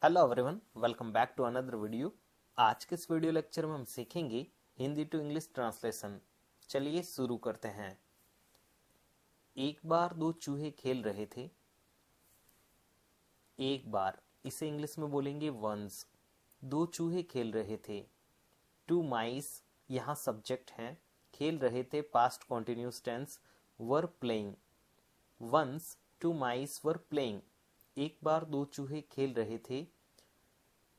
Hello everyone, welcome back to another video. आज के इस वीडियो लेक्चर में हम सीखेंगे हिंदी टू इंग्लिश ट्रांसलेशन। चलिए शुरू करते हैं। एक बार दो चूहे खेल रहे थे। एक बार, इसे इंग्लिश में बोलेंगे वंस। दो चूहे खेल रहे थे। टू माइस यहाँ सब्जेक्ट है। खेल रहे थे past continuous tense. Were playing. Once two mice were playing. एक बार दो चूहे खेल रहे थे।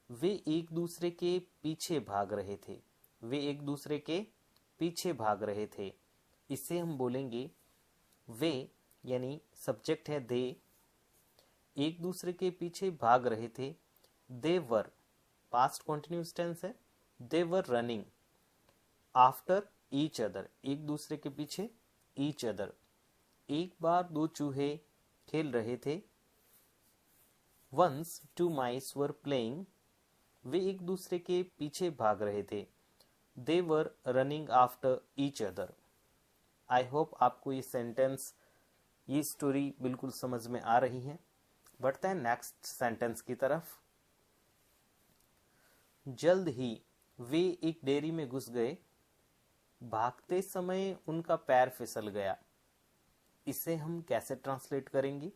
वे एक दूसरे के पीछे भाग रहे थे। वे एक दूसरे के पीछे भाग रहे थे। इसे हम बोलेंगे वे, यानी सब्जेक्ट है दे। एक दूसरे के पीछे भाग रहे थे। They were, past continuous tense है। They were running after each other, एक दूसरे के पीछे ईच अदर। एक बार दो चूहे खेल रहे थे। Once two mice were playing. वे एक दूसरे के पीछे भाग रहे थे। They were running after each other. I hope आपको ये सेंटेंस, ये स्टोरी बिल्कुल समझ में आ रही है। बढ़ते हैं नेक्स्ट सेंटेंस की तरफ। जल्द ही वे एक डेयरी में घुस गए। भागते समय उनका पैर फिसल गया। इसे हम कैसे ट्रांसलेट करेंगे?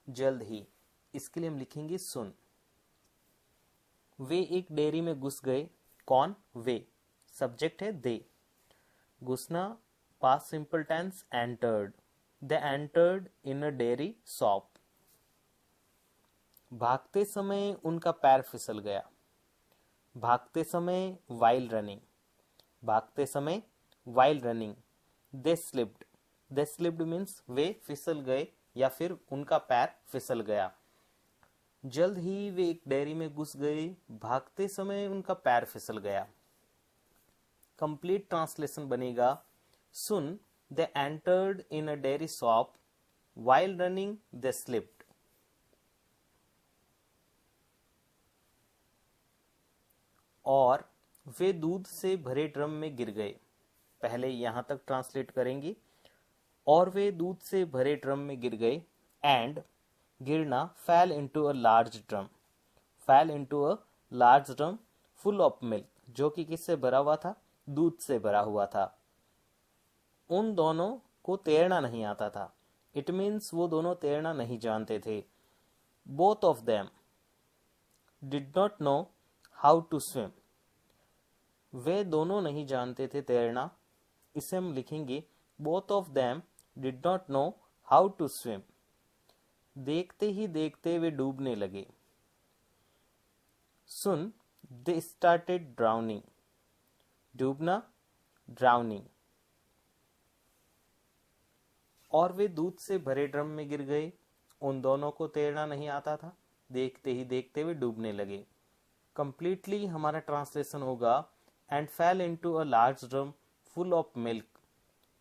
जल्द ही, इसके लिए हम लिखेंगे सुन। वे एक डेयरी में घुस गए। कौन? वे, सब्जेक्ट है दे। घुसना past simple tense entered. They entered in a dairy shop. भागते समय उनका पैर फिसल गया। भागते समय वाइल रनिंग। भागते समय while running they slipped. They slipped means वे फिसल गए या फिर उनका पैर फिसल गया। जल्द ही वे एक डेयरी में घुस गए। भागते समय उनका पैर फिसल गया। कंप्लीट ट्रांसलेशन बनेगा soon they entered in a dairy shop. While running they slipped. और वे दूध से भरे ड्रम में गिर गए। पहले यहां तक ट्रांसलेट करेंगे। और वे दूध से भरे ड्रम में गिर गए। एंड, गिरना, फैल इनटू अ लार्ज ड्रम। फैल into a large drum full of milk, जो कि किससे भरा हुआ था? दूध से भरा हुआ था। उन दोनों को तैरना नहीं आता था। इट मीन्स वो दोनों तैरना नहीं जानते थे। Both of them did not know how to swim. वे दोनों नहीं जानते थे तैरना। इसे हम लिखेंगे both of them did not know how to swim. देखते ही देखते वे डूबने लगे। Soon they started drowning. डूबना, ड्राउनिंग। और वे दूध से भरे ड्रम में गिर गए। उन दोनों को तैरना नहीं आता था। देखते ही देखते वे डूबने लगे। कंप्लीटली हमारा ट्रांसलेशन होगा and fell into a large drum full of milk.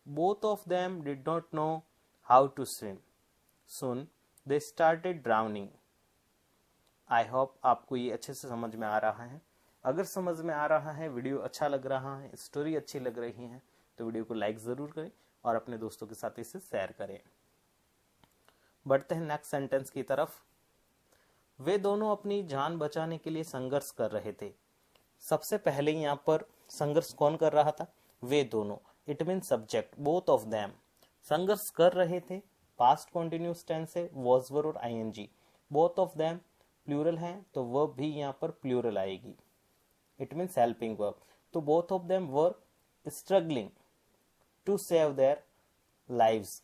Both of them did not know how to swim. Soon they started drowning. I hope आपको ये अच्छे से समझ में आ रहा है। अगर समझ में आ रहा है, वीडियो अच्छा लग रहा है, स्टोरी अच्छी लग रही है, तो वीडियो को लाइक जरूर करें और अपने दोस्तों के साथ इसे शेयर करें। बढ़ते हैं नेक्स्ट सेंटेंस की तरफ। वे दोनों अपनी जान बचाने के लिए संघर्ष कर रहे थे। सबसे पहले यहाँ पर संघर्ष कौन कर रहा था? वे दोनों। It mean subject, both of them. संघर्ष कर रहे थे, पास्ट कॉन्टिन्यूस टेंस है, वॉज वर और ING. Both of them plural है, तो वर्ब भी यहाँ पर प्लूरल आएगी। It means helping verb. तो both of them were struggling to save their lives.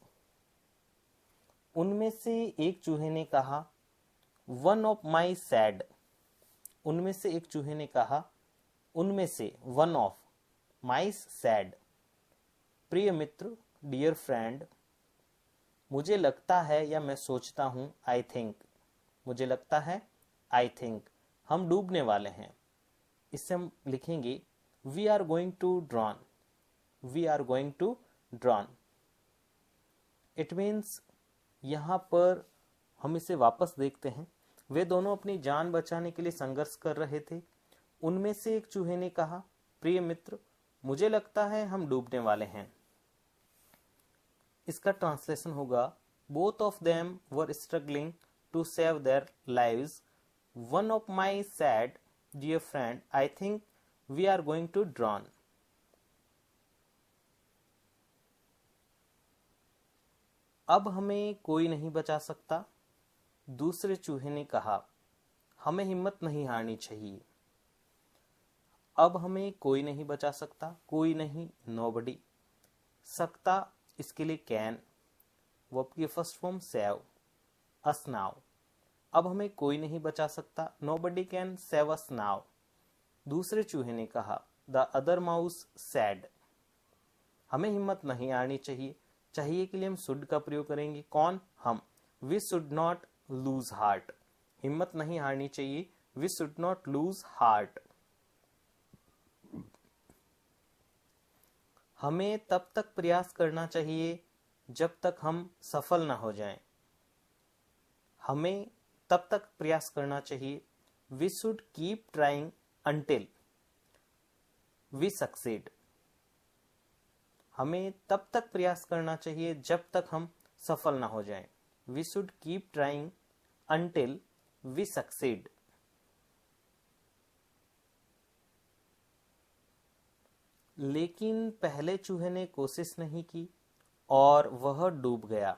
उनमें से एक चूहे ने कहा वन ऑफ माई सैड। उनमें से एक चूहे ने कहा, उनमें से वन ऑफ माई सैड, प्रिय मित्र, डियर फ्रेंड। मुझे लगता है या मैं सोचता हूं, आई थिंक। मुझे लगता है, आई थिंक, हम डूबने वाले हैं। इससे हम लिखेंगे we are going to drown. We are going to drown. It means यहां पर हम इसे वापस देखते हैं। वे दोनों अपनी जान बचाने के लिए संघर्ष कर रहे थे। उनमें से एक चूहे ने कहा, प्रिय मित्र, मुझे लगता है हम डूबने वाले हैं। इसका ट्रांसलेशन होगा both of them were struggling to save their lives One of my said, dear friend, I think we are going to drown. अब हमें कोई नहीं बचा सकता, दूसरे चूहे ने कहा। हमें हिम्मत नहीं हारनी चाहिए। अब हमें कोई नहीं बचा सकता, कोई नहीं, nobody। सकता, इसके लिए कैन, वर्ब की first form save, us now. अब हमें कोई नहीं बचा सकता, nobody can save us now। दूसरे चूहे ने कहा, the other mouse said। हमें हिम्मत नहीं हारनी चाहिए, चाहिए के लिए हम शुड का प्रयोग करेंगे। कौन? हम। we should not lose heart। हिम्मत नहीं हारनी चाहिए, we should not lose heart। हमें तब तक प्रयास करना चाहिए जब तक हम सफल ना हो जाएं। हमें तब तक प्रयास करना चाहिए, we should keep trying until we succeed। हमें तब तक प्रयास करना चाहिए जब तक हम सफल ना हो जाएं। we should keep trying until we succeed। लेकिन पहले चूहे ने कोशिश नहीं की और वह डूब गया।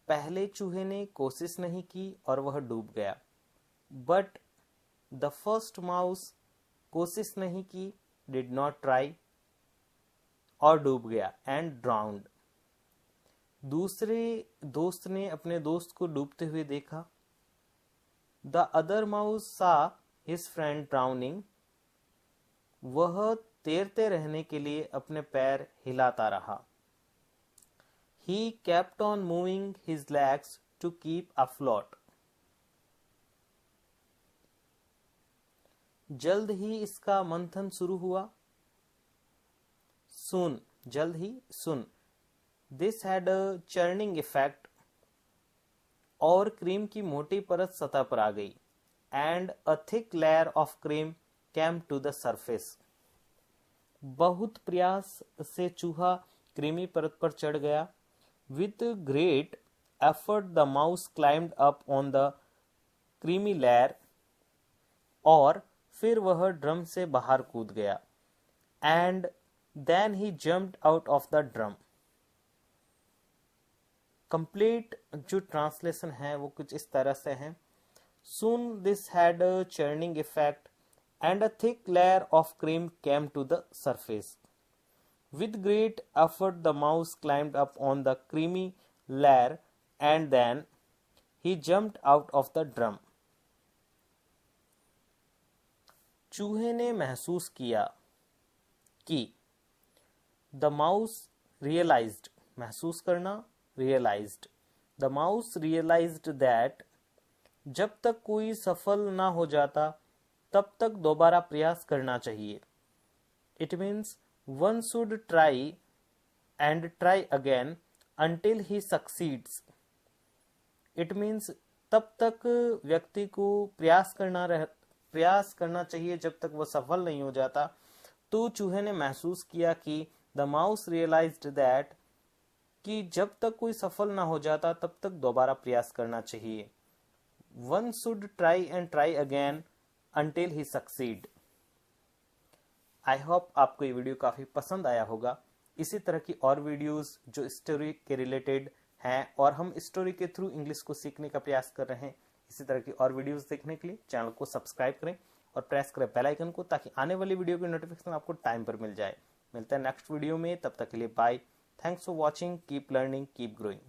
पहले चूहे ने कोशिश नहीं की और वह डूब गया। बट द फर्स्ट माउस कोशिश नहीं की, डिड नॉट ट्राई, और डूब गया, एंड ड्राउंड। दूसरे दोस्त ने अपने दोस्त को डूबते हुए देखा। द अदर माउस सा हिज फ्रेंड ड्राउनिंग। वह तैरते रहने के लिए अपने पैर हिलाता रहा। He kept on moving his legs to keep afloat। जल्द ही इसका मंथन शुरू हुआ। Soon, जल्द ही, soon। This had a churning effect। और क्रीम की मोटी परत सतह पर आ गई। And a thick layer of cream came to the surface। बहुत प्रयास से चूहा क्रीमी परत पर चढ़ गया। With great effort the mouse climbed up on the creamy layer। और फिर वह ड्रम से बाहर कूद गया। And then he jumped out of the drum। Complete जो ट्रांसलेशन है वो कुछ इस तरह से है। Soon this had a churning effect and a thick layer of cream came to the surface। With great effort the mouse climbed up on the creamy layer and then he jumped out of the drum। चूहे ने महसूस किया कि the mouse realized, महसूस करना, realized। The mouse realized that जब तक कोई सफल ना हो जाता तब तक दोबारा प्रयास करना चाहिए। It means one should try and try again until he succeeds। It means तब तक व्यक्ति को प्रयास करना चाहिए जब तक वह सफल नहीं हो जाता। तो चूहे ने महसूस किया कि the mouse realized that कि जब तक कोई सफल ना हो जाता तब तक दोबारा प्रयास करना चाहिए। One should try and try again until he succeed। I hope आपको ये वीडियो काफ़ी पसंद आया होगा। इसी तरह की और वीडियोस जो स्टोरी के रिलेटेड हैं और हम स्टोरी के थ्रू इंग्लिश को सीखने का प्रयास कर रहे हैं, इसी तरह की और वीडियोस देखने के लिए चैनल को सब्सक्राइब करें और प्रेस करें बेल आइकन को, ताकि आने वाली वीडियो की नोटिफिकेशन आपको टाइम पर मिल जाए। मिलते हैं नेक्स्ट वीडियो में, तब तक के लिए bye. Thanks for watching. Keep learning, keep growing.